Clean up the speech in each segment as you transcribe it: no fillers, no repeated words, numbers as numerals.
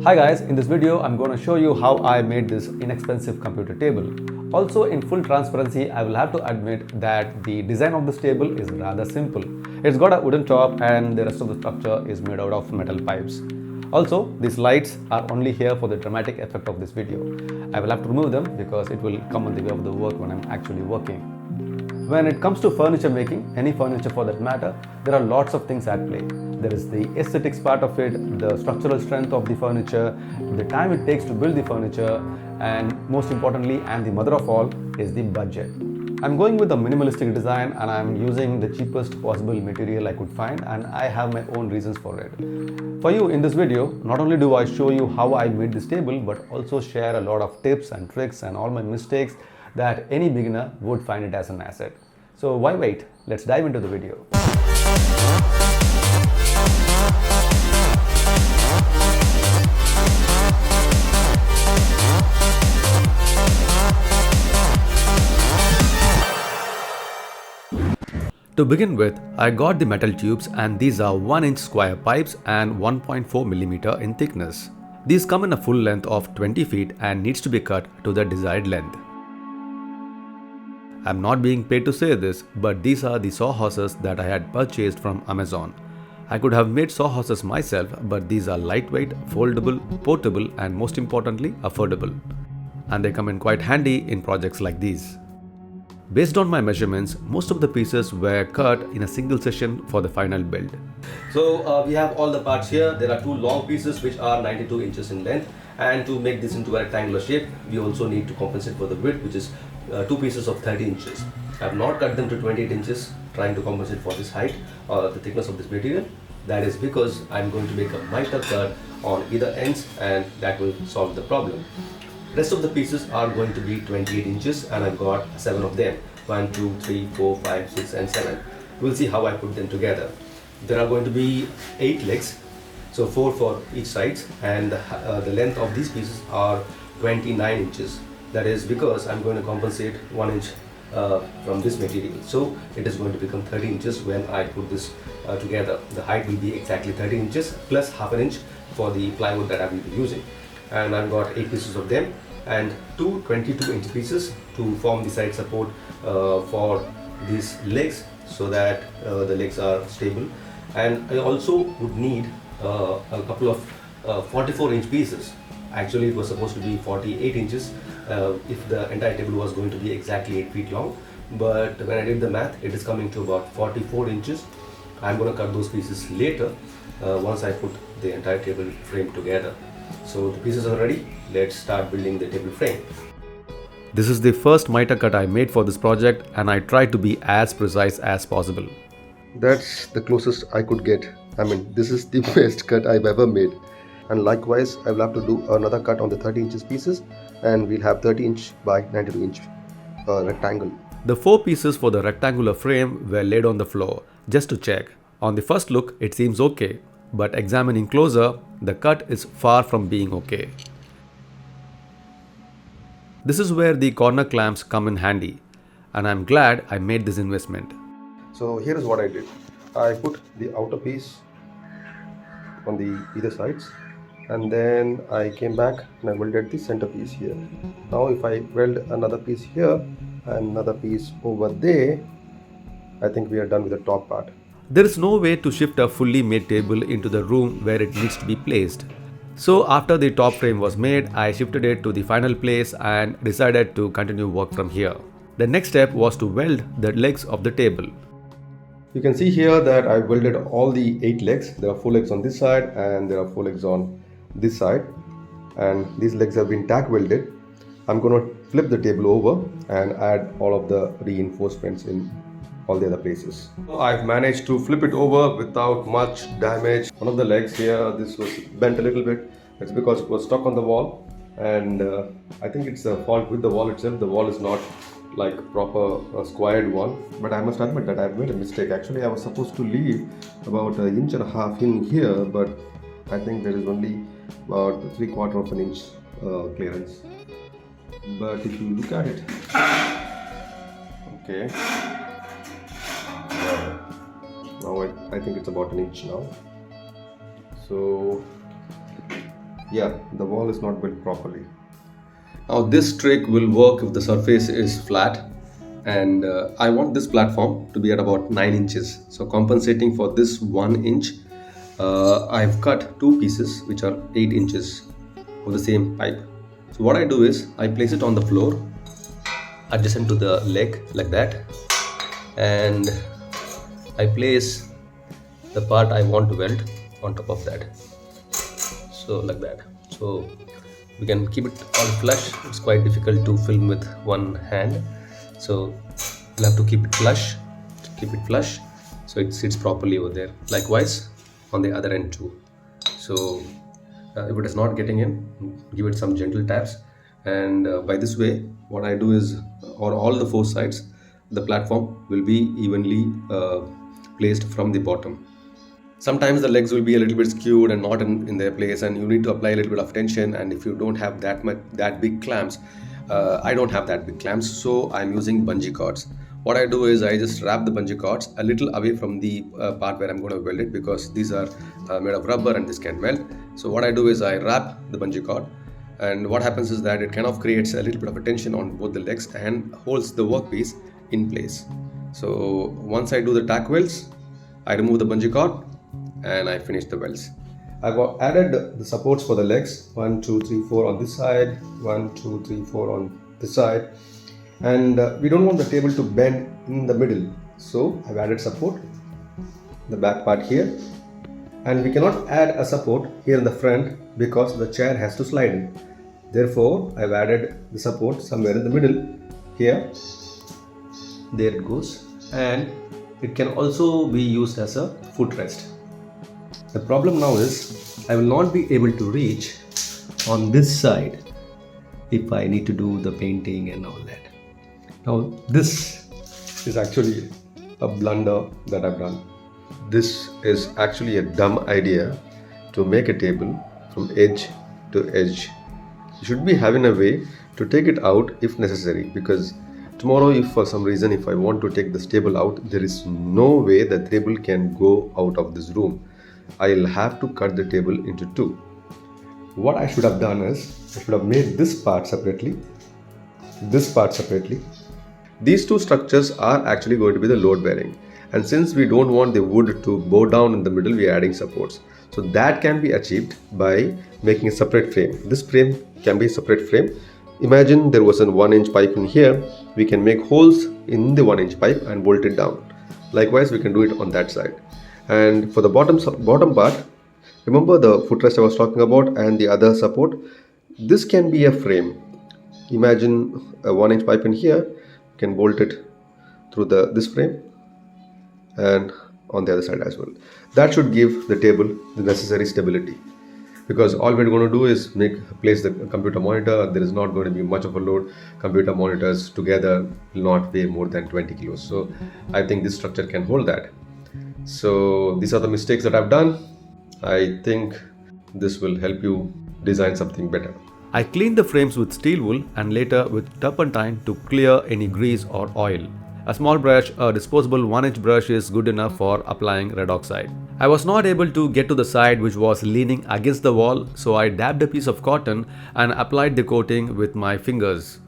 Hi guys, in this video I'm going to show you how I made this inexpensive computer table. Also, in full transparency, I will have to admit that the design of this table is rather simple. It's got a wooden top and the rest of the structure is made out of metal pipes. Also, these lights are only here for the dramatic effect of this video. I will have to remove them because it will come on the way of the work when I'm actually working. When it comes to furniture making, any furniture for that matter, there are lots of things at play. There is the aesthetics part of it, the structural strength of the furniture, the time it takes to build the furniture, and most importantly, and the mother of all, is the budget. I'm going with a minimalistic design and I'm using the cheapest possible material I could find, and I have my own reasons for it. For you in this video, not only do I show you how I made this table, but also share a lot of tips and tricks and all my mistakes that any beginner would find it as an asset. So why wait? Let's dive into the video. To begin with, I got the metal tubes, and these are 1-inch square pipes and 1.4 mm in thickness. These come in a full length of 20 feet and needs to be cut to the desired length. I'm not being paid to say this, but these are the saw horses that I had purchased from Amazon. I could have made saw horses myself, but these are lightweight, foldable, portable, and most importantly, affordable. And they come in quite handy in projects like these. Based on my measurements, most of the pieces were cut in a single session for the final build. So we have all the parts here. There are two long pieces which are 92 inches in length, and to make this into a rectangular shape, we also need to compensate for the width, which is two pieces of 30 inches. I have not cut them to 28 inches, trying to compensate for this height or the thickness of this material. That is because I'm going to make a miter cut on either ends, and that will solve the problem. Rest of the pieces are going to be 28 inches, and I've got 7 of them. 1, 2, 3, 4, 5, 6 and 7. We'll see how I put them together. There are going to be 8 legs, so 4 for each side, and the length of these pieces are 29 inches. That is because I'm going to compensate 1 inch from this material. So it is going to become 30 inches when I put this together. The height will be exactly 30 inches plus half an inch for the plywood that I will be using. And I've got 8 pieces of them and two 22-inch pieces to form the side support for these legs, so that the legs are stable. And I also would need a couple of 44-inch pieces. Actually, it was supposed to be 48 inches if the entire table was going to be exactly 8 feet long, but when I did the math, it is coming to about 44 inches. I'm going to cut those pieces later once I put the entire table frame together. So the pieces are ready. Let's start building the table frame. This is the first miter cut I made for this project, and I tried to be as precise as possible. That's the closest I could get. I mean, this is the best cut I've ever made. And likewise, I will have to do another cut on the 30 inches pieces, and we'll have 30 inch by 92 inch rectangle. The 4 pieces for the rectangular frame were laid on the floor just to check. On the first look, it seems okay, but examining closer, the cut is far from being okay. This is where the corner clamps come in handy, and I'm glad I made this investment. So here is what I did. I put the outer piece on the either sides, and then I came back and I welded the center piece here. Now if I weld another piece here and another piece over there, I think we are done with the top part. There is no way to shift a fully made table into the room where it needs to be placed. So after the top frame was made, I shifted it to the final place and decided to continue work from here. The next step was to weld the legs of the table. You can see here that I welded all the 8 legs. There are 4 legs on this side and there are 4 legs on this side, and these legs have been tack welded. I'm going to flip the table over and add all of the reinforcements in all the other places. I've managed to flip it over without much damage. One of the legs here, this was bent a little bit. It's because it was stuck on the wall, and I think it's a fault with the wall itself. The wall is not like proper squared one, but I must admit that I've made a mistake. Actually, I was supposed to leave about 1.5 inches in here, but I think there is only about 3/4 of an inch clearance. But if you look at it, okay, now I think it's about 1 inch now. So Yeah, the wall is not built properly. Now this trick will work if the surface is flat, and I want this platform to be at about 9 inches. So compensating for this 1 inch, I've cut two pieces which are 8 inches of the same pipe. So what I do is I place it on the floor adjacent to the leg like that, and I place the part I want to weld on top of that, so like that. So we can keep it all flush. It's quite difficult to film with one hand, so we'll have to keep it flush, so it sits properly over there. Likewise on the other end too. So if it is not getting in, give it some gentle taps, and by this way what I do is, on all the four sides, the platform will be evenly placed from the bottom. Sometimes the legs will be a little bit skewed and not in their place, and you need to apply a little bit of tension. And if you don't have that big clamps, I don't have that big clamps, so I'm using bungee cords. What I do is I just wrap the bungee cords a little away from the part where I'm going to weld it, because these are made of rubber and this can melt. So what I do is I wrap the bungee cord, and what happens is that it kind of creates a little bit of a tension on both the legs and holds the workpiece in place. So once I do the tack welds, I remove the bungee cord and I finish the welds. I've added the supports for the legs, 1, 2, 3, 4 on this side, 1, 2, 3, 4 on this side, and we don't want the table to bend in the middle, so I've added support, the back part here, and we cannot add a support here in the front because the chair has to slide in. Therefore, I've added the support somewhere in the middle here. There it goes, and it can also be used as a footrest. The problem now is I will not be able to reach on this side if I need to do the painting and all that. Now this is actually a blunder that I've done. This is actually a dumb idea to make a table from edge to edge. You should be having a way to take it out if necessary, because tomorrow if for some reason if I want to take this table out, there is no way the table can go out of this room. I'll have to cut the table into two. What I should have done is I should have made this part separately, this part separately. These two structures are actually going to be the load bearing, and since we don't want the wood to bow down in the middle, we are adding supports. So that can be achieved by making a separate frame. This frame can be a separate frame. Imagine there was a 1 inch pipe in here. We can make holes in the 1 inch pipe and bolt it down. Likewise, we can do it on that side. And for the bottom part, remember the footrest I was talking about and the other support. This can be a frame. Imagine a 1 inch pipe in here. You can bolt it through this frame and on the other side as well. That should give the table the necessary stability, because all we're going to do is place the computer monitor. There is not going to be much of a load. Computer monitors together will not weigh more than 20 kilos. So I think this structure can hold that. So these are the mistakes that I've done. I think this will help you design something better. I cleaned the frames with steel wool and later with turpentine to clear any grease or oil. A small brush, a disposable 1-inch brush, is good enough for applying red oxide. I was not able to get to the side which was leaning against the wall, so I dabbed a piece of cotton and applied the coating with my fingers.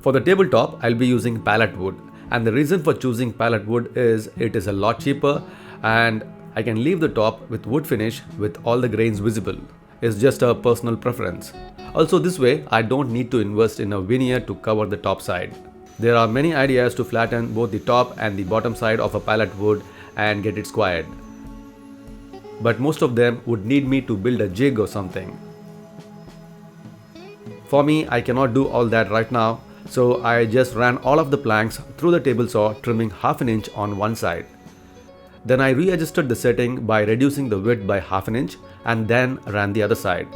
For the tabletop, I'll be using pallet wood, and the reason for choosing pallet wood is it is a lot cheaper and I can leave the top with wood finish with all the grains visible. It's just a personal preference. Also, this way I don't need to invest in a veneer to cover the top side. There are many ideas to flatten both the top and the bottom side of a pallet wood and get it squared, but most of them would need me to build a jig or something. For me, I cannot do all that right now, so I just ran all of the planks through the table saw, trimming half an inch on one side. Then I readjusted the setting by reducing the width by half an inch and then ran the other side.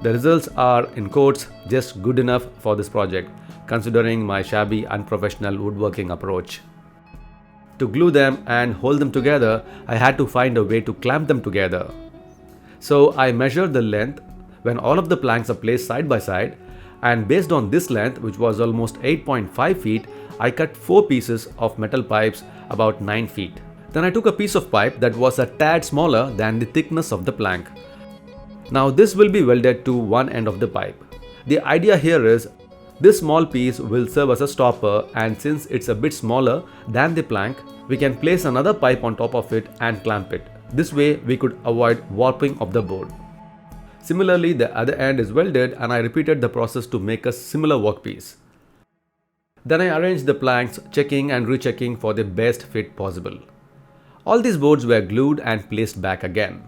The results are, in quotes, just good enough for this project, considering my shabby, unprofessional woodworking approach. To glue them and hold them together, I had to find a way to clamp them together. So I measured the length when all of the planks are placed side by side, and based on this length, which was almost 8.5 feet, I cut 4 pieces of metal pipes about 9 feet. Then I took a piece of pipe that was a tad smaller than the thickness of the plank. Now this will be welded to one end of the pipe. The idea here is this small piece will serve as a stopper, and since it's a bit smaller than the plank, we can place another pipe on top of it and clamp it. This way we could avoid warping of the board. Similarly, the other end is welded and I repeated the process to make a similar workpiece. Then I arranged the planks, checking and rechecking for the best fit possible. All these boards were glued and placed back again.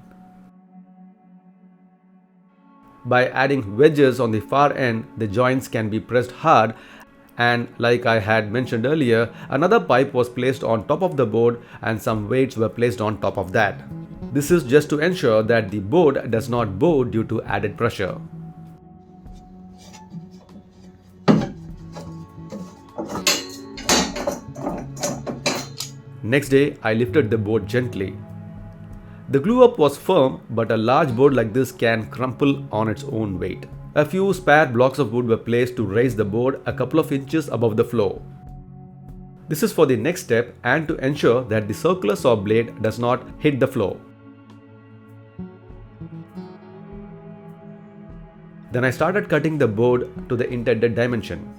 By adding wedges on the far end, the joints can be pressed hard, and like I had mentioned earlier, another pipe was placed on top of the board and some weights were placed on top of that. This is just to ensure that the board does not bow due to added pressure. Next day, I lifted the board gently. The glue up was firm, but a large board like this can crumple on its own weight. A few spare blocks of wood were placed to raise the board a couple of inches above the floor. This is for the next step and to ensure that the circular saw blade does not hit the floor. Then I started cutting the board to the intended dimension.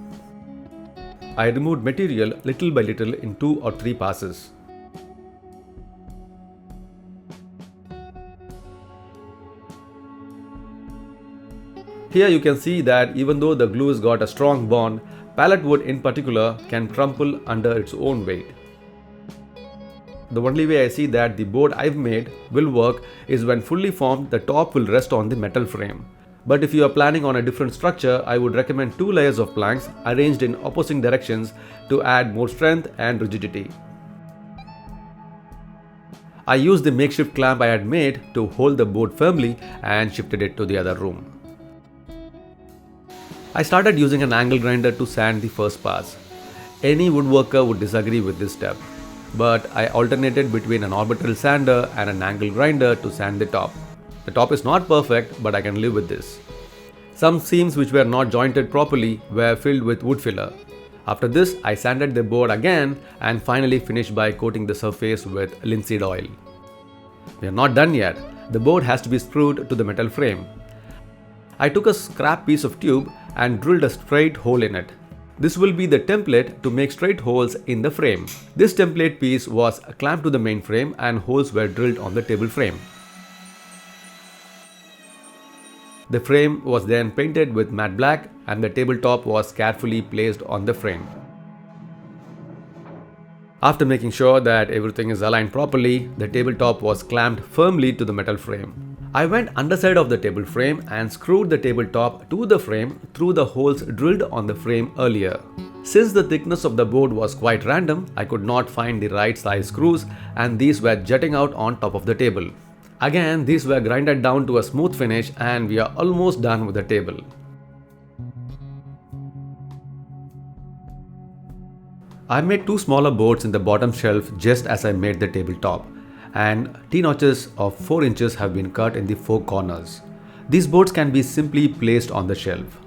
I removed material little by little in 2 or 3 passes. Here you can see that even though the glue has got a strong bond, pallet wood in particular can crumple under its own weight. The only way I see that the board I've made will work is when fully formed, the top will rest on the metal frame. But if you are planning on a different structure, I would recommend 2 layers of planks arranged in opposing directions to add more strength and rigidity. I used the makeshift clamp I had made to hold the board firmly and shifted it to the other room. I started using an angle grinder to sand the first pass. Any woodworker would disagree with this step, but I alternated between an orbital sander and an angle grinder to sand the top. The top is not perfect, but I can live with this. Some seams which were not jointed properly were filled with wood filler. After this, I sanded the board again and finally finished by coating the surface with linseed oil. We are not done yet. The board has to be screwed to the metal frame. I took a scrap piece of tube and drilled a straight hole in it. This will be the template to make straight holes in the frame. This template piece was clamped to the main frame and holes were drilled on the table frame. The frame was then painted with matte black and the tabletop was carefully placed on the frame. After making sure that everything is aligned properly, the tabletop was clamped firmly to the metal frame. I went underside of the table frame and screwed the tabletop to the frame through the holes drilled on the frame earlier. Since the thickness of the board was quite random, I could not find the right size screws and these were jutting out on top of the table. Again, these were grinded down to a smooth finish and we are almost done with the table. I made 2 smaller boards in the bottom shelf just as I made the tabletop, and T-notches of 4 inches have been cut in the 4 corners. These boards can be simply placed on the shelf.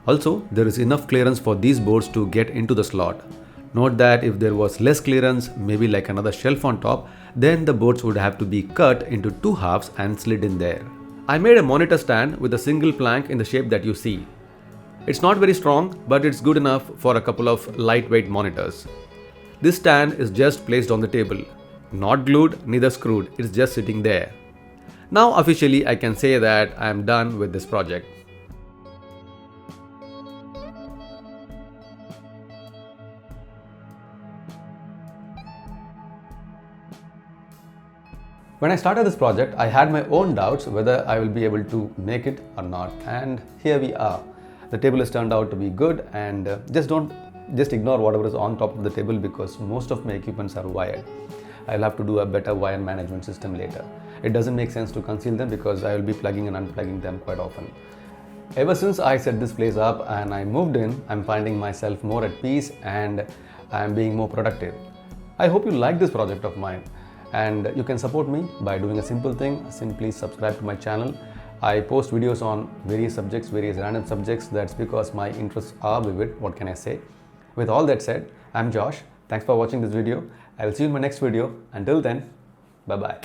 Also, there is enough clearance for these boards to get into the slot. Note that if there was less clearance, maybe like another shelf on top, then the boards would have to be cut into 2 halves and slid in there. I made a monitor stand with a single plank in the shape that you see. It's not very strong, but it's good enough for a couple of lightweight monitors. This stand is just placed on the table. Not glued, neither screwed, it's just sitting there. Now officially I can say that I am done with this project. When I started this project, I had my own doubts whether I will be able to make it or not, and here we are. The table has turned out to be good, and just ignore whatever is on top of the table because most of my equipments are wired. I'll have to do a better wire management system later. It doesn't make sense to conceal them because I will be plugging and unplugging them quite often. Ever since I set this place up and I moved in, I'm finding myself more at peace and I'm being more productive. I hope you like this project of mine, and you can support me by doing a simple thing. Simply subscribe to my channel. I post videos on various subjects, various random subjects. That's because my interests are vivid. What can I say? With all that said, I'm Josh. Thanks for watching this video. I will see you in my next video. Until then, bye-bye.